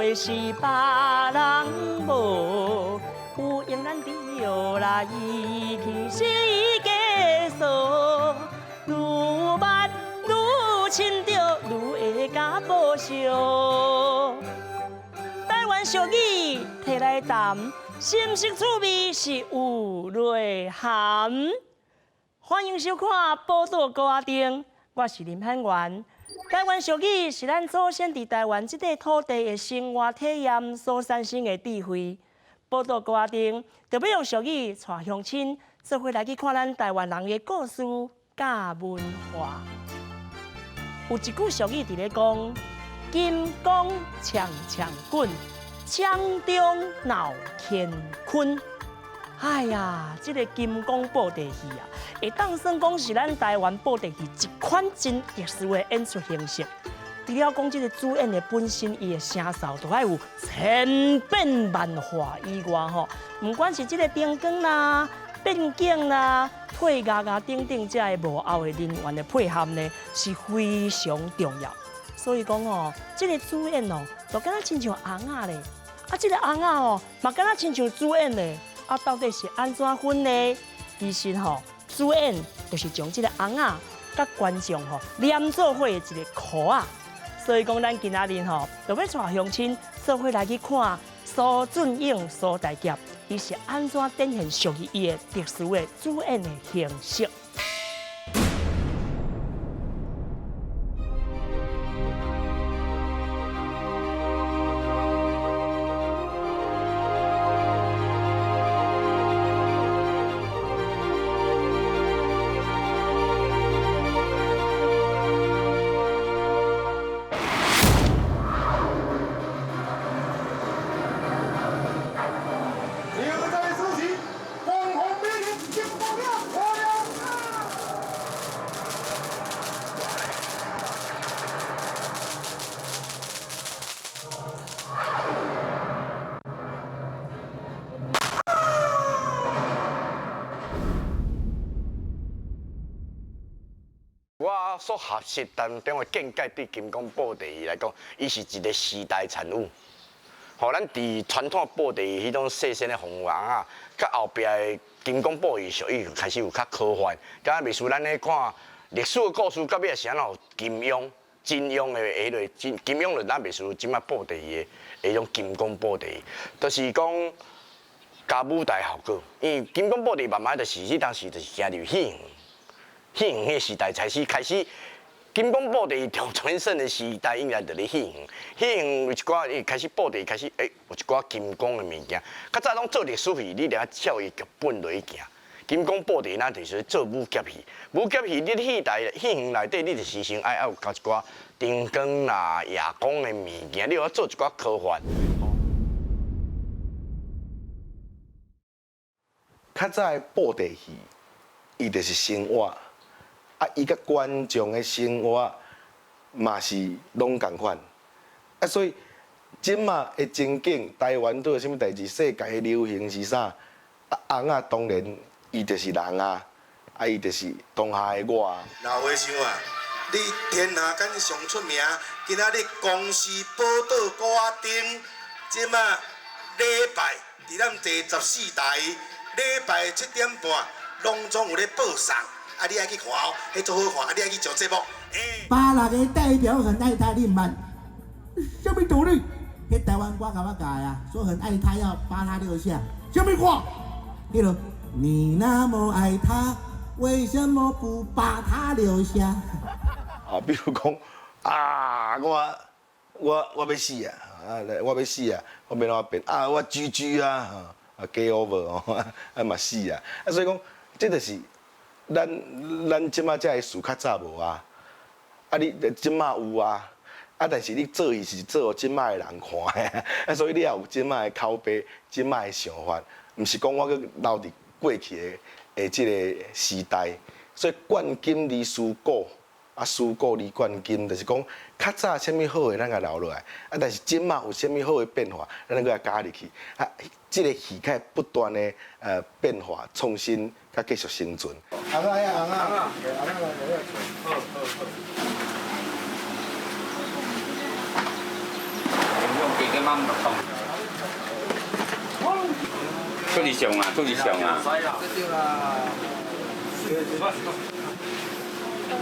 的是别人无，有用咱着来依去世界数，愈捌愈亲着愈会加保守。台湾俗语摕来谈，深色趣味是有内涵。欢迎收看《报道高丁》，我是林汉元。台湾俗语是咱祖先伫台湾这块土地的生活体验所产生的智慧。报道高丁就要用俗语带乡亲做伙来去看咱台湾人的故事甲文化。有一句俗语伫咧讲：金光强强滚，枪中闹乾坤。哎呀，这个金光布袋戏啊，会当算讲是咱台湾布袋戏一款真特殊的演出形式。除了讲这个主演的本身，伊的声哨都要有千变万化以外吼，不管是这个灯光啦、变景啦、配乐啊等等，这个幕后的人员的配合呢，是非常重要。所以讲哦，这个主演哦，就敢若亲像翁仔咧，啊，这个翁仔哦，嘛敢若亲像主演咧。啊，到底是安怎分呢？其实吼，主演就是将这个翁仔甲观众吼连做伙的一个壳啊。所以讲，咱今仔日吼，就要带乡亲做伙来去看苏俊英苏大侠，伊是安怎展现属于伊的特殊的主演的形式。我所学习当中的见解，对金光布袋戏来讲，伊是一个时代产物。吼，咱伫传统布袋戏迄种细身的红王啊，甲后壁的金光布戏属于开始有较科幻。敢若袂输咱咧看历史的故事，到尾是安怎有金庸、金庸的迄类金庸就咱袂输即摆布袋戏的迄种金光布袋戏，就是讲加舞台效果。因为金光布袋慢慢就是迄当时就是行入戏园。戏园迄个时代开始，金光布袋戏全盛的时代，应该就咧戏园。戏园有一寡伊开始布袋开始，有一寡金光的物件。较早拢做历史戏，你俩照伊剧本落去行。金光布袋咱就是做武侠戏，武侠戏你戏园内底，你就时常爱有加一寡灯光啦、夜光的物件，你要做一寡科幻。较早的布袋戏，伊就是生活。啊，伊甲观众的生活嘛是拢共款，啊，所以即马的情景，台湾都有啥物代志，世界的流行是啥？啊，翁仔当然伊就是人啊，啊，伊就是当下的我。老话想啊，你天下间上出名，今仔日公司报道高啊顶，即马礼拜伫咱第14台，礼拜7点半，拢总有咧报送。啊！你爱去看哦，迄做好看，啊！你爱去上节目。巴六个代表很爱他，你唔捌？什么道理？迄台湾歌甲我教啊，说很爱他要扒他6下。什么歌？迄个你那么爱他，为什么不扒他6下？啊，比如讲啊，我要死啊！啊，我要死啊！我要怎变啊？我GG啊！啊，game over 哦，啊嘛死啊！啊，所以讲，这就是。咱即马才会事较早无啊，啊你即马有啊，啊但是你做伊是做互即马的人看的，啊所以你也有即马的口碑、即马的想法，毋是讲我搁留伫过去的即个时代，所以冠金离思古，啊思古离冠金，就是讲较早啥物好的咱甲留落来，啊但是即马有啥物好的变化，咱搁加入去，啊即个戏较不断的变化、创新，甲继续生存。翁仔呀，翁仔，好。用给个麦慢不动。出去上啊，出去上啊！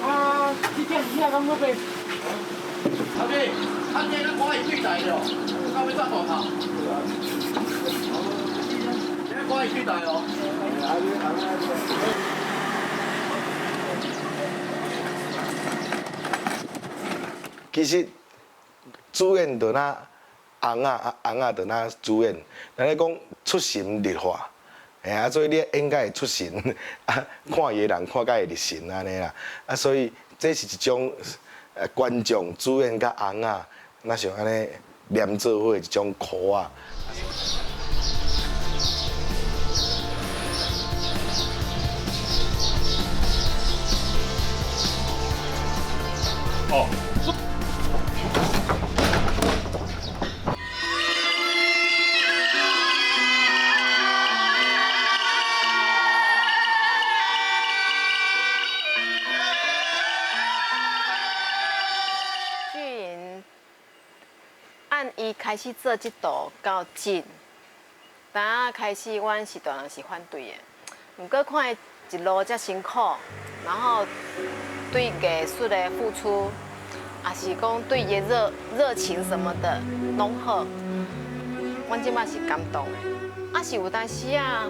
啊，这件是遐咁好呗。阿妹，看见咱看伊几台了，到尾转大头。你看伊几台哦？其实主演就那翁就那主演，咱咧讲出神入化，所以你应该会出神，看伊的人看甲会入神安尼啦，所以这是一种观众主演甲翁那像安尼连做伙的一种苦啊。哦。按伊开始做这道到真，当啊开始，阮是大人是反对的。不过看伊一路遮辛苦，然后对艺术的付出，也是讲对伊的热情什么的拢好，阮即摆是感动的。啊是有当时啊，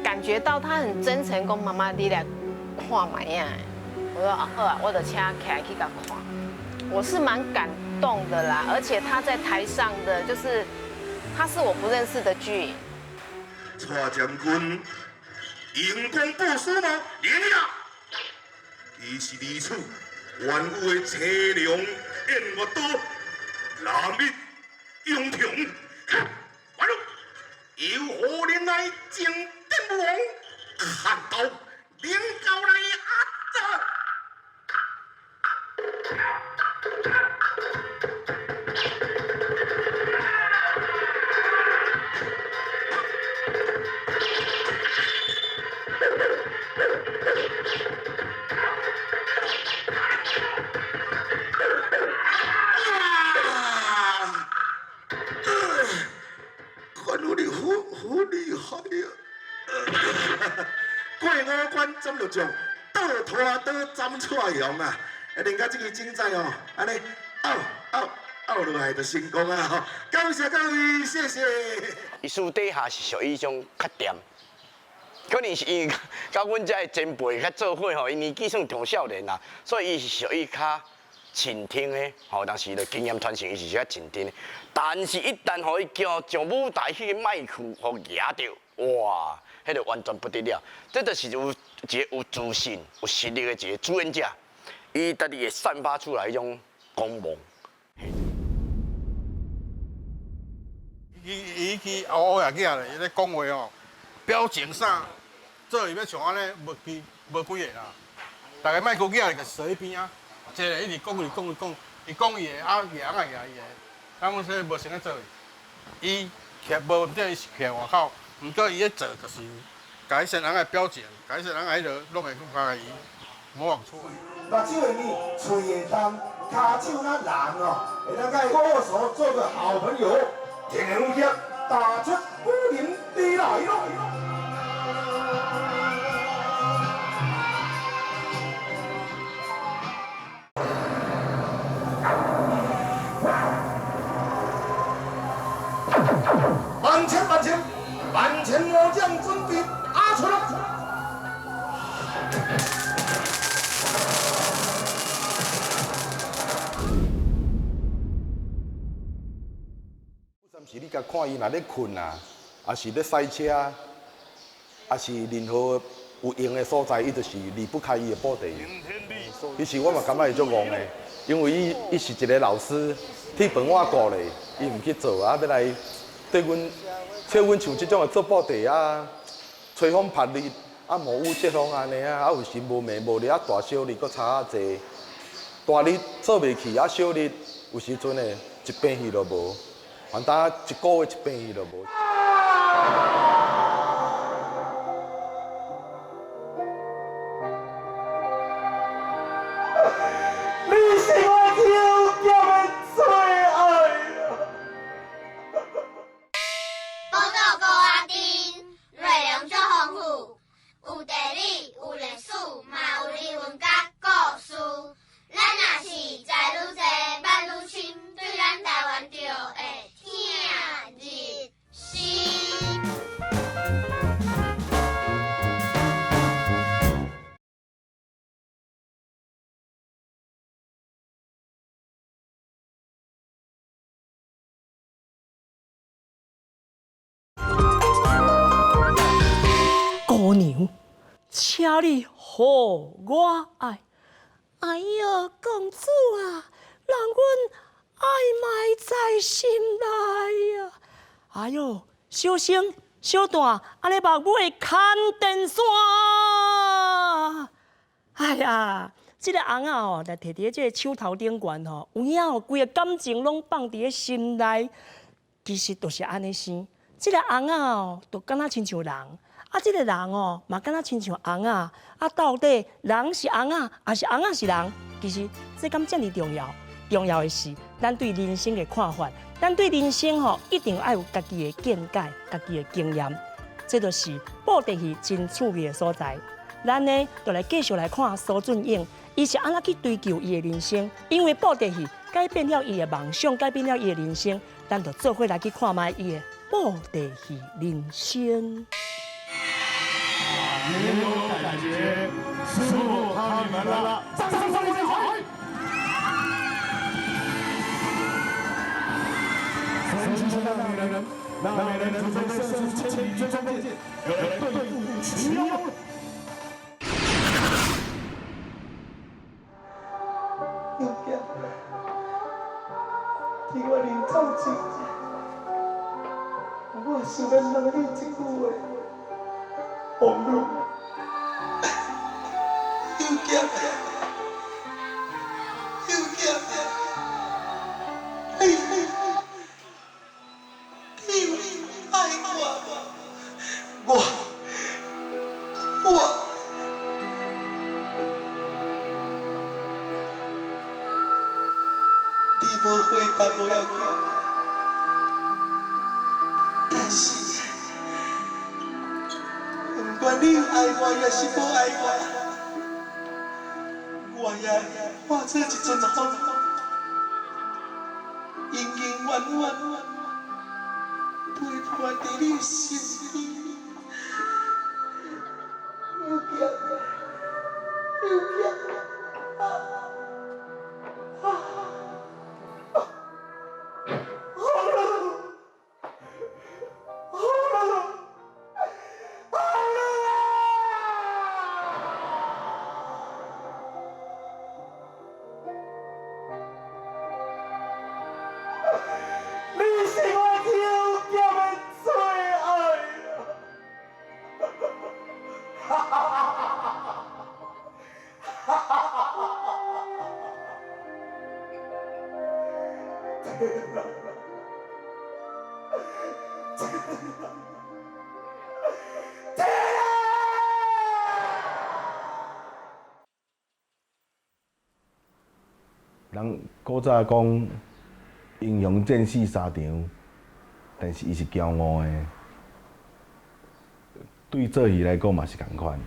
感觉到他很真诚，讲妈妈你来看卖呀。我说啊好啊，我就请起来去甲看。我是蛮感动的啦，而且他在台上的就是他是我不认识的剧影。蔡将军荧光布书吗？连呀！伊是二处万物的车辆演乐刀，南密英雄，完了，由何恋爱正殿王，看到领导来压着。看我哋好厉害啊！过五关斩六将，倒拖倒斩出洋啊！人家这个精彩哦，安尼拗落来就成功啊！吼，感谢各位，谢谢。伊私底下是属于迄种较甜，可能是因为甲阮遮的前辈较做伙吼，因年纪算中少年啦，所以伊是属于较倾听的吼。但是咧经验传承，伊是较倾听的。但是，一旦互伊叫上舞台迄个麦克互压着，哇，迄就完全不得了。这就是有一个有自信、有实力的一个主演者，伊家己会散发出来迄种光芒。伊去乌仔囝咧，伊咧讲话哦，表情啥，做伊要像安尼无几个啦。大家莫顾囝个坐喺边啊，一个一直讲，伊讲伊的，啊赢啊赢伊的，咱阮说无想咧做伊徛无毋对，伊是徛外口，毋过伊咧做就是改善人个表情，改善人个迄落拢会讲甲伊模仿出来。目睭会眯，嘴会动，骹手那人哦，会当甲伊握手做个好朋友。天龙剑打出武林地来咯！万千魔将准备阿出了！是你甲看伊若咧困啊，还是咧赛车，还是任何有用的所在，伊就是离不开伊的布袋。其实我嘛感觉伊足戆的，因为伊是一个老师，铁饭碗顾咧，伊毋去做啊，要来对阮像阮像即种的做布袋啊，吹风拍日啊，无雨遮风安尼啊，啊有时无暝无日啊，大小日佫差啊济，大日做袂去啊，小日有时阵的一病戏都无。反正一个月一病伊就无。你是我抽中的最爱啊！娘，请你和我爱。哎呦，公主啊，让阮爱埋在心内呀！哎呦，小声小段，安尼目尾牵电线。哎呀，这个翁仔哦，来摕伫这个手头顶悬吼，有影哦，规个感情拢放伫个心内。其实就是安尼生，这个翁仔哦，就敢若亲像人，啊，这个人哦，嘛敢若亲像翁仔，啊，到底人是翁仔，还是翁仔是人？其实这敢遮尔重要？重要的是，咱对人生的看法，咱对人生吼，一定要有家己的见解、家己的经验。这就是布袋戏真趣味的所在。咱呢，就来继续来看苏俊英，伊是安怎去追求伊的人生？因为布袋戏改变了伊的梦想，改变了伊的人生，咱就做伙来去看卖伊的布袋戏人生。也有感觉，师傅靠你们了，掌声送你好！神奇的那美人，那美人准备射出千里追踪箭，有人对付群妖。有家，听我临走前，我想要问你一句话，王路，有家，有家，你爱我，你无回答不要紧，但是，不管你爱我也是不爱我，我也化作一阵风，永永远远陪伴在你身边。有家，有家。人古早讲英雄战死沙场，但是伊是骄傲的。对做戏来讲嘛是共款。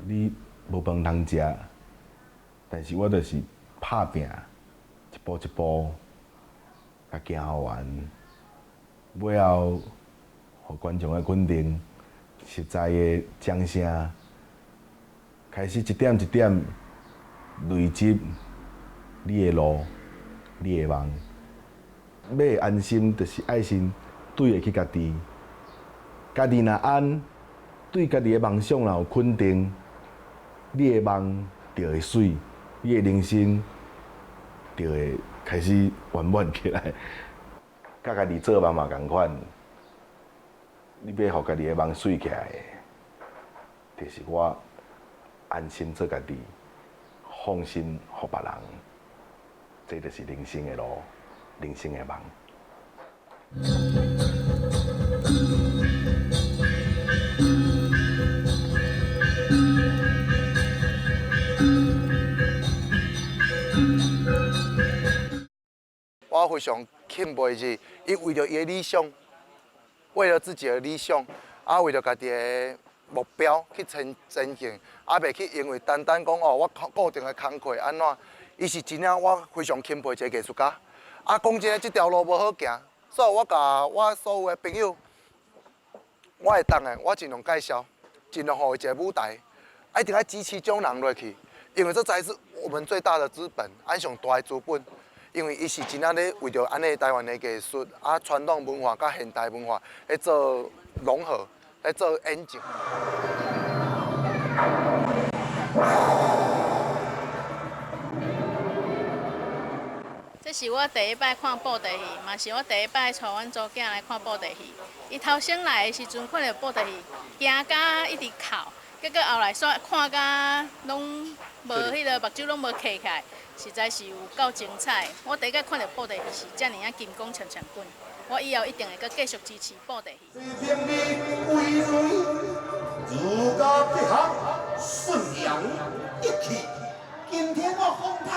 你无饭通食，但是我就是拍拼，一步一步，甲行好完。尾后，互观众的肯定，实在的掌声，开始一点一点累积。你的路，你的梦，要安心，就是爱心对得起家己。家己若安，对家己的梦想若有肯定，你的梦就会水，你的人生就会开始圆满起来。甲家己做梦嘛共款，你要互家己的梦水起来，就是我安心做家己，放心互别人。这就是人生的路，人生的梦。我非常钦佩是，伊为了伊的理想，为了自己的理想，为了家己的目标去前行，袂去因为单单讲哦，我固定的工课安怎。伊是真正，我非常钦佩一个艺术家。讲真诶，即条路无好行，所以我甲我所有诶朋友，我会当诶，我尽量介绍，尽量互伊一个舞台，一定要支持种人落去，因为这才是我们最大的资本，上大诶资本。因为伊是真正咧为着安尼台湾诶艺术，传统文化甲现代文化咧做融合，来做演镜。这是我第一摆看布袋戏，嘛是我第一摆带阮祖囝来看布袋戏。伊头先来的时阵看到布袋戏，惊甲一直哭，结果后来看甲拢无迄个目睭拢无闭起来，实在是有够精彩。我第一个看到布袋戏是遮尔啊金光闪闪滚，我以后一定会继续支持布袋戏。最明媚为瑞，儒家结合，顺阳一气。今天我风台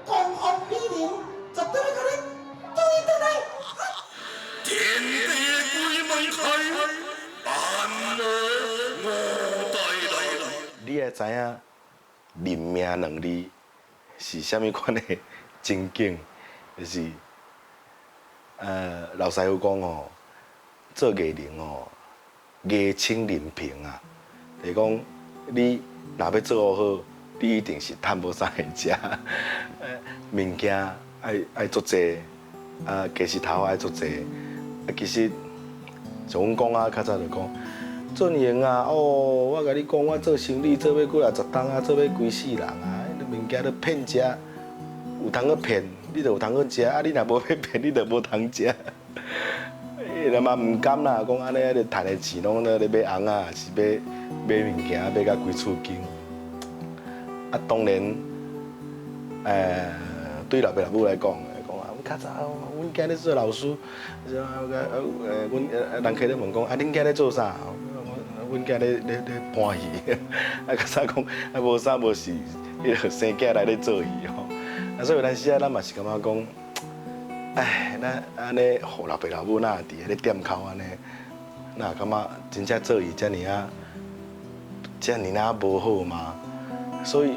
公风美人，绝对要甲你追倒来。天地鬼门开，万恶我带来。你会知影任命两字是虾米款的情景？就是老师傅讲吼，做艺人吼，艺清人平啊。就是讲你若要做好，你一定是趁无啥会食，物件爱足济，啊，鸡丝头爱足济。啊，其实像阮讲啊，较早就讲。做年啊，哦，我甲你讲，我做生意做要几啊10档啊，做要几世人啊，物件都骗食，有通去骗，你就有通去食，啊，你若无要骗，你就无通食。那嘛唔甘啦，讲安尼，你赚的钱拢咧买红啊，是买物件，买到规厝紧。啊，当然，对老爸老母来讲，较早，阮囝咧做老师，阮人客咧问讲，啊，恁囝咧做啥？阮囝咧搬戏，啊，较早讲啊无啥无事，迄个生囝来咧做戏吼。啊，所以有阵时啊，咱嘛是感觉讲，哎，咱安尼，互老爸老母那伫迄个店口安尼，那感觉真正做戏遮尔啊无好嘛。所以，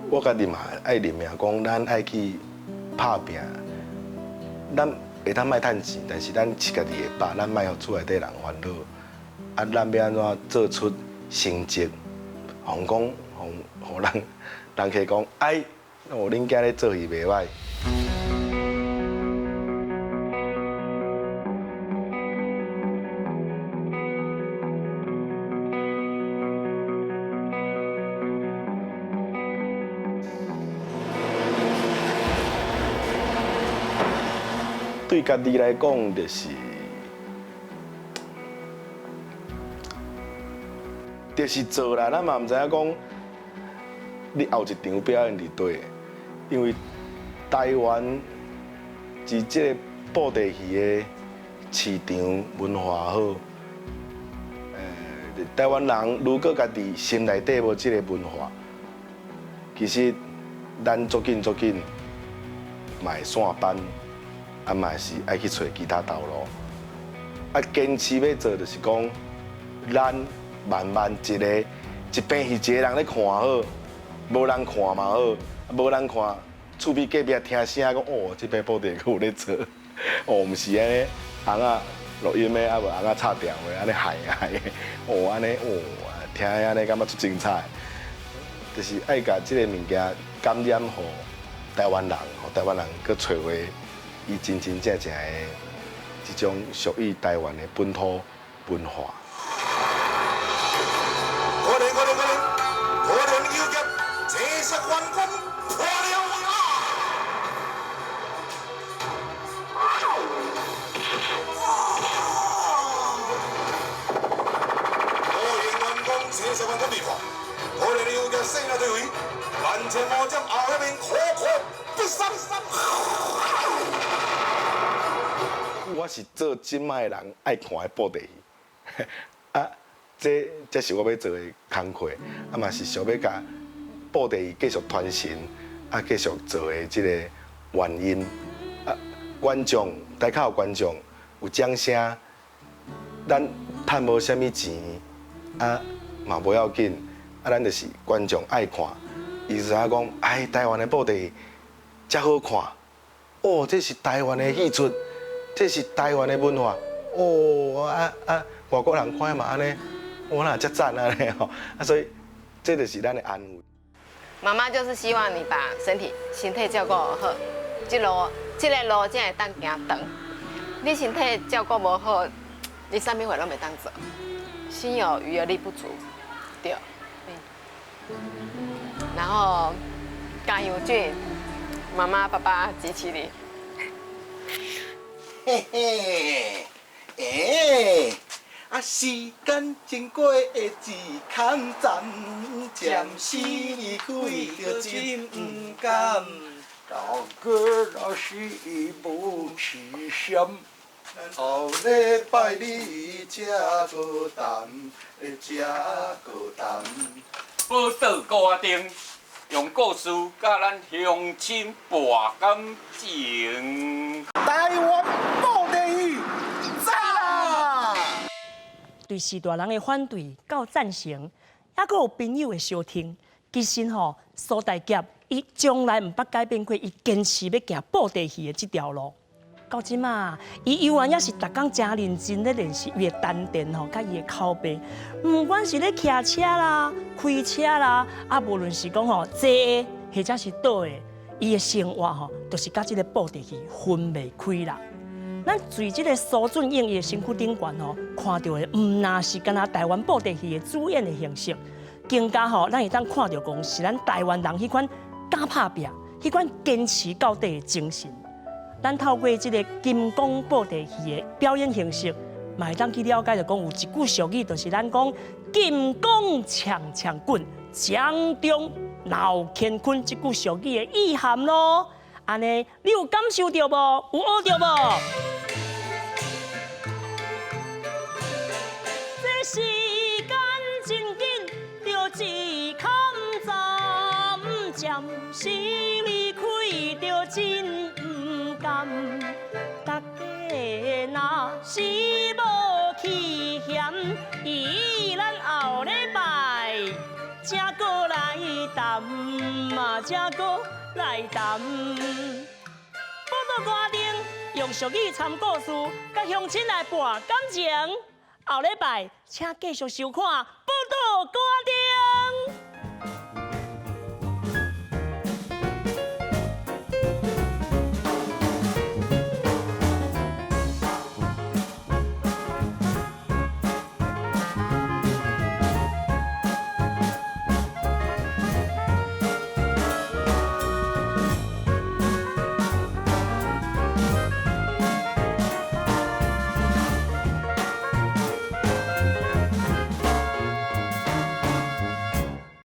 我家己嘛爱认命，讲咱爱去拍拼。咱会当卖趁钱，但是咱饲家己会饱，咱卖互厝内底人烦恼。啊，咱要安怎做出成绩？互讲，互人客讲，哎，哦，恁囝咧做戏袂歹。对家己来讲，就是做啦。咱嘛毋知影讲，你后一场表演伫对，因为台湾是即个布袋戏的市场文化好。台湾人如果家己心内底无即个文化，其实咱足紧嘛会散班。啊，嘛是爱去找其他道路。啊，坚持要做，就是讲，咱慢慢一边是一个人咧看好，无人看嘛好，无人看，厝边隔壁听声讲，哦，这边布袋戏有咧做，哦，毋是安尼，红仔录音的，啊无红仔插电话，安尼害的，哦，安尼哦，听安尼感觉足精彩，就是爱甲即个物件感染互台湾人，互台湾人去找回。伊真正的一种属于台湾的本土文化。我哋要入这实运功破了啊！我哋运功这实运功变化，我哋要入升啊队位，万千莫将后一面可必杀。我是做即卖人爱看的布袋戏，啊，这是我要做的工课，啊嘛是想要甲布袋戏继续传承，啊继续做的即个原因，啊观众台下有观众有掌声，咱趁无啥物钱，啊嘛无要紧，啊咱就是观众爱看，意思啊讲，哎台湾的布袋戏遮好看，哦这是台湾的戏出。这是台湾的文化，哦外国人看嘛安尼，我哪遮赞安尼吼，啊所以这就是咱的安慰。妈妈就是希望你把身体照顾好，这个路才会当行长。你身体照顾无好，你啥物货拢袂当做，心有余而力不足，对。然后甘油菌，妈妈、爸爸支持你。嘿嘿，时间经过的一空站，暂时离开就真不甘。大哥若是无痴心，后礼拜你才孤单，才孤单。报道歌丁，用故事甲咱乡亲博感情。台湾布袋戏，赞啦！对时大人的反对到赞成，还佫有朋友的相挺。其实苏大杰伊从来毋捌改变过，伊坚持要行布袋戏的这条路。到即马，伊依然也是逐工真认真咧练习伊的丹田甲伊的口碑。毋管是咧骑车啦、开车啦，无论是讲坐的或者是倒的，伊的生活就是甲即个布袋戏分袂开啦。咱随即个苏俊英伊的身躯顶悬看到的，毋那是干那台湾布袋戏的主演的形式，更加咱会当看到讲是咱台湾人迄款敢拍拼、迄款坚持到底的精神。咱透过即个金光布袋戏的表演形式，嘛会当去了解着讲有一句俗语，就是咱讲金光强强棍，江中闹乾坤这句俗语的意涵咯。安尼，你有感受到无？有学到无？这时间真紧，就一空站，暂时离开就真不甘。大家若是无去嫌，伊咱后礼拜才过来谈嘛，才过来谈。报道歌丁用俗语参故事，甲乡亲来博感情。后礼拜请继续收看报道歌丁。